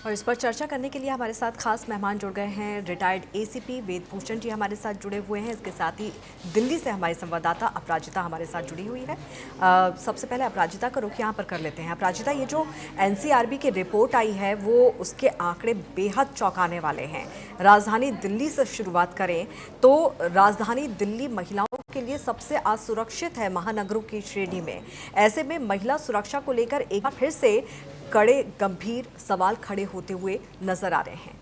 और इस पर चर्चा करने के लिए हमारे साथ खास मेहमान जुड़ गए हैं। रिटायर्ड एसीपी वेद भूषण जी हमारे साथ जुड़े हुए हैं। इसके साथ ही दिल्ली से हमारी संवाददाता अपराजिता हमारे साथ जुड़ी हुई है। सबसे पहले अपराजिता का रुख यहाँ पर कर लेते हैं। अपराजिता, ये जो एनसीआरबी की रिपोर्ट आई है वो उसके आंकड़े बेहद चौंकाने वाले हैं। राजधानी दिल्ली से शुरुआत करें तो राजधानी दिल्ली महिलाओं के लिए सबसे असुरक्षित है महानगरों की श्रेणी में। ऐसे में महिला सुरक्षा को लेकर एक बार फिर से कड़े गंभीर सवाल खड़े होते हुए नजर आ रहे हैं।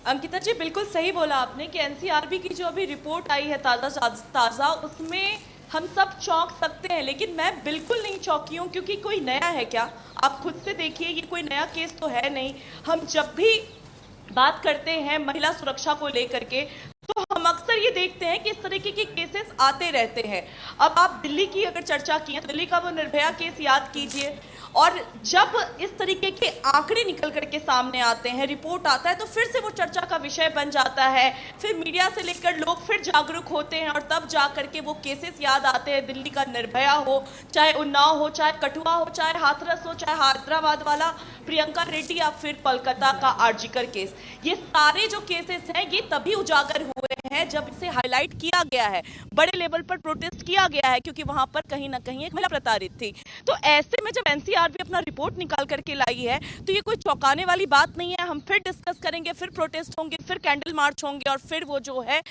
अंकिता जी, बिल्कुल सही बोला आपने कि एनसीआरबी की जो अभी रिपोर्ट आई है ताज़ा उसमें हम सब चौंक सकते हैं, लेकिन मैं बिल्कुल नहीं चौंकी हूँ क्योंकि कोई नया है क्या? आप खुद से देखिए, ये कोई नया केस तो है नहीं। हम जब भी बात करते हैं महिला सुरक्षा को लेकर के तो हम अक्सर ये देखते हैं कि इस तरीके के केसेस आते रहते हैं। अब आप दिल्ली की अगर चर्चा की है तो दिल्ली का वो निर्भया केस याद कीजिए, और जब इस तरीके के आंकड़े निकल करके सामने आते हैं, रिपोर्ट आता है, तो फिर से वो चर्चा का विषय बन जाता है। फिर मीडिया से लेकर लोग फिर जागरूक होते हैं और तब जा करके वो केसेस याद आते हैं। दिल्ली का निर्भया हो, चाहे उन्नाव हो, चाहे कठुआ हो, चाहे हाथरस हो, चाहे हैदराबाद वाला प्रियंका रेड्डी या फिर कोलकाता का आरजीकर केस, ये सारे जो केसेस हैं ये तभी उजागर हुए हैं जब इसे हाईलाइट किया गया है, बड़े लेवल पर प्रोटेस्ट किया गया है, क्योंकि वहां पर कहीं ना कहीं एक महिला प्रताड़ित थी। तो ऐसे में जब एनसीआरबी अपना रिपोर्ट निकाल करके लाई है तो ये कोई चौंकाने वाली बात नहीं है। हम फिर डिस्कस करेंगे, फिर प्रोटेस्ट होंगे, फिर कैंडल मार्च होंगे और फिर वो जो है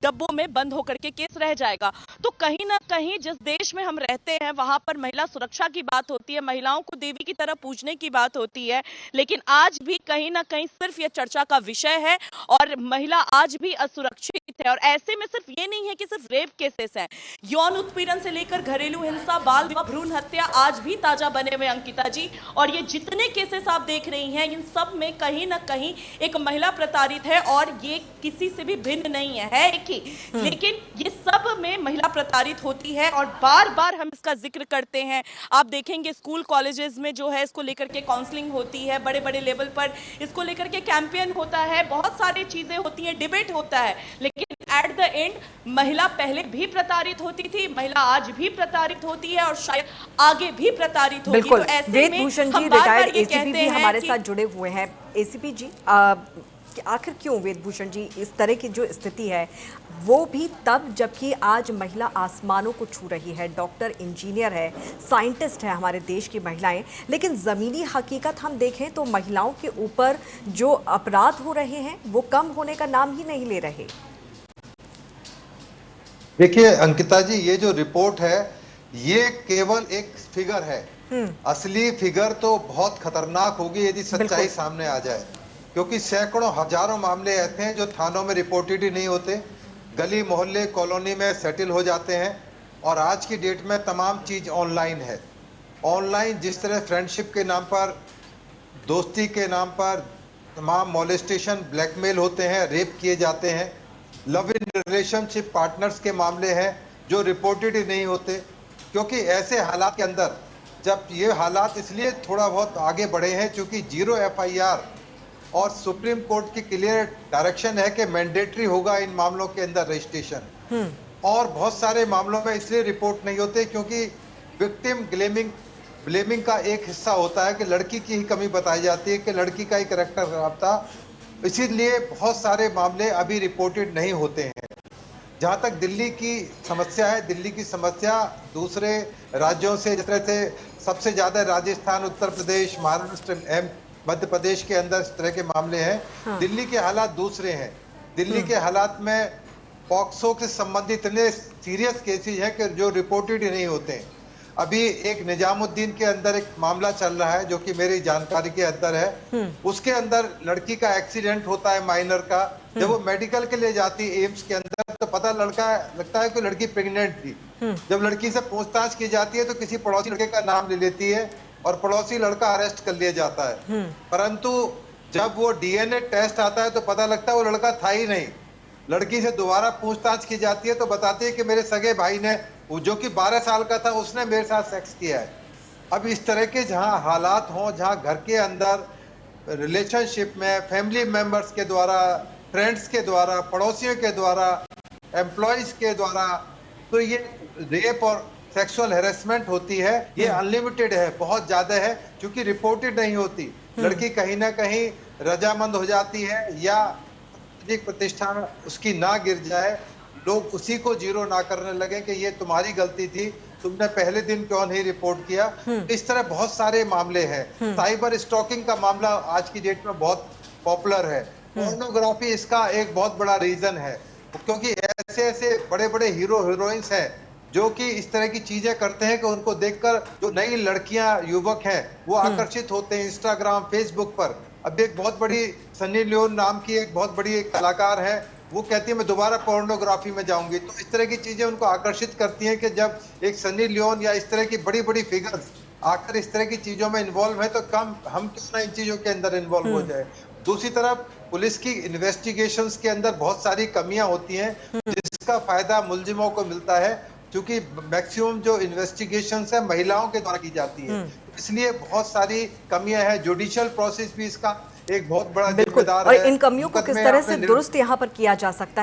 डब्बों में बंद होकर के केस रह जाएगा। तो कहीं ना कहीं जिस देश में हम रहते हैं वहां पर महिला सुरक्षा की बात होती है, महिलाओं को देवी की तरह पूजने की बात होती है, लेकिन आज भी कहीं ना कहीं सिर्फ यह चर्चा का विषय है और महिला आज भी असुरक्षित है। और ऐसे में सिर्फ ये नहीं है कि सिर्फ रेप केसेस हैं, यौन उत्पीड़न से लेकर घरेलू हिंसा, बाल विवाह, भ्रूण हत्या आज भी ताजा बने हुए अंकिता जी। और ये जितने केसेस आप देख रही हैं इन सब में कहीं ना कहीं एक महिला प्रताड़ित है और ये किसी से भी भिन्न नहीं है एक ही, लेकिन ये सब में महिला प्रताड़ित होती है और बार बार हम इसका जिक्र करते हैं। आप देखेंगे स्कूल कॉलेजेस में जो है इसको लेकर के काउंसलिंग होती है, बड़े बड़े लेवल पर इसको लेकर के कैंपेन होता है, बहुत सारी चीजें होती हैं, डिबेट होता है, लेकिन एट द एंड महिला पहले भी प्रताड़ित होती थी, महिला आज भी प्रताड़ित होती है और शायद आगे भी प्रताड़ित होगी। बिल्कुल। तो ऐसे वेद में भूषण जी हम बार बार रिटायर्ड ये एसीपी कहते भी हैं हमारे कि साथ जुड़े हुए हैं। एसीपी जी, कि आखिर क्यों वेद भूषण जी इस तरह की जो स्थिति है वो भी तब जबकि आज महिला आसमानों को छू रही है, डॉक्टर, इंजीनियर है, साइंटिस्ट है हमारे देश की महिलाएं, लेकिन ज़मीनी हकीकत हम देखें तो महिलाओं के ऊपर जो अपराध हो रहे हैं वो कम होने का नाम ही नहीं ले रहे। देखिए अंकिता जी, ये जो रिपोर्ट है ये केवल एक फिगर है। असली फिगर तो बहुत खतरनाक होगी यदि सच्चाई सामने आ जाए, क्योंकि सैकड़ों हजारों मामले ऐसे हैं जो थानों में रिपोर्टेड ही नहीं होते, गली मोहल्ले कॉलोनी में सेटल हो जाते हैं। और आज की डेट में तमाम चीज ऑनलाइन है। ऑनलाइन जिस तरह फ्रेंडशिप के नाम पर, दोस्ती के नाम पर तमाम मॉलेस्टेशन, ब्लैकमेल होते हैं, रेप किए जाते हैं, लव इन रिलेशनशिप पार्टनर्स के मामले हैं जो रिपोर्टेड ही नहीं होते। क्योंकि ऐसे हालात के अंदर, जब ये हालात इसलिए थोड़ा बहुत आगे बढ़े हैं क्योंकि 0 एफआईआर और सुप्रीम कोर्ट की क्लियर डायरेक्शन है कि मैंडेटरी होगा इन मामलों के अंदर रजिस्ट्रेशन। और बहुत सारे मामलों में इसलिए रिपोर्ट नहीं होते क्योंकि विक्टिम ब्लेमिंग का एक हिस्सा होता है कि लड़की की ही कमी बताई जाती है कि लड़की का ही कैरेक्टर खराब था, इसीलिए बहुत सारे मामले अभी रिपोर्टेड नहीं होते हैं। जहाँ तक दिल्ली की समस्या है, दिल्ली की समस्या दूसरे राज्यों से, जिस तरह से सबसे ज़्यादा राजस्थान, उत्तर प्रदेश, महाराष्ट्र, मध्य प्रदेश के अंदर इस तरह के मामले हैं। दिल्ली के हालात दूसरे हैं। दिल्ली के हालात में पॉक्सो से संबंधित इतने सीरियस केसेज हैं कि जो रिपोर्टेड ही नहीं होते हैं। अभी एक निजामुद्दीन के अंदर एक मामला चल रहा है जो कि मेरी जानकारी के अंदर है। उसके अंदर लड़की का एक्सीडेंट होता है, माइनर का। जब वो मेडिकल के लिए जाती है एम्स के अंदर तो पता लगता है कि लड़की प्रेग्नेंट थी। जब लड़की से पूछताछ की जाती है तो किसी पड़ोसी लड़के का नाम ले लेती है और पड़ोसी लड़का अरेस्ट कर लिया जाता है। परंतु जब वो डीएनए टेस्ट आता है तो पता लगता है वो लड़का था ही नहीं। लड़की से दोबारा पूछताछ की जाती है तो बताती है कि मेरे सगे भाई ने, जो कि 12 साल का था, उसने मेरे साथ सेक्स किया है। अब इस तरह के जहां हालात हों, जहां घर के अंदर रिलेशनशिप में फैमिली मेंबर्स के द्वारा, फ्रेंड्स के द्वारा, पड़ोसियों के द्वारा, एम्प्लॉयज के द्वारा, तो ये रेप और सेक्सुअल हेरेसमेंट होती है ये अनलिमिटेड है, बहुत ज्यादा है, क्योंकि रिपोर्टेड नहीं होती। लड़की कहीं ना कहीं रजामंद हो जाती है या सामाजिक प्रतिष्ठान उसकी ना गिर जाए, लोग उसी को जीरो ना करने लगे कि ये तुम्हारी गलती थी, तुमने पहले दिन क्यों नहीं रिपोर्ट किया। इस तरह बहुत सारे मामले हैं। साइबर स्टॉकिंग का मामला आज की डेट में बहुत पॉपुलर है। पोर्नोग्राफी इसका एक बहुत बड़ा रीजन है, क्योंकि ऐसे ऐसे बड़े बड़े हीरो हीरोइंस हैं जो कि इस तरह की चीजें करते हैं कि उनको देखकर जो नई लड़कियां युवक हैं वो आकर्षित होते हैं इंस्टाग्राम फेसबुक पर। अब एक बहुत बड़ी सनी लियोन नाम की एक बहुत बड़ी एक कलाकार है, वो कहती है मैं दोबारा पोर्नोग्राफी में जाऊंगी। तो इस तरह की चीजें उनको आकर्षित करती हैं कि जब एक सनी लियोन या इस तरह की बड़ी बड़ी फिगर्स आकर इस तरह की चीजों में इन्वॉल्व है तो कम हम क्यों ना इन चीजों के अंदर इन्वॉल्व हो जाए। दूसरी तरफ पुलिस की इन्वेस्टिगेशंस के अंदर बहुत सारी कमियां होती हैं जिसका फायदा मुलजिमों को मिलता है, क्योंकि मैक्सिमम जो इन्वेस्टिगेशंस है महिलाओं के द्वारा की जाती है, इसलिए बहुत सारी कमियां हैं। जुडिशियल प्रोसेस भी इसका एक बहुत बड़ा बिल्कुल, जिम्मेदार और है। इन कमियों को किस मुकदमे तरह आपने से दुरुस्त यहाँ पर किया जा सकता है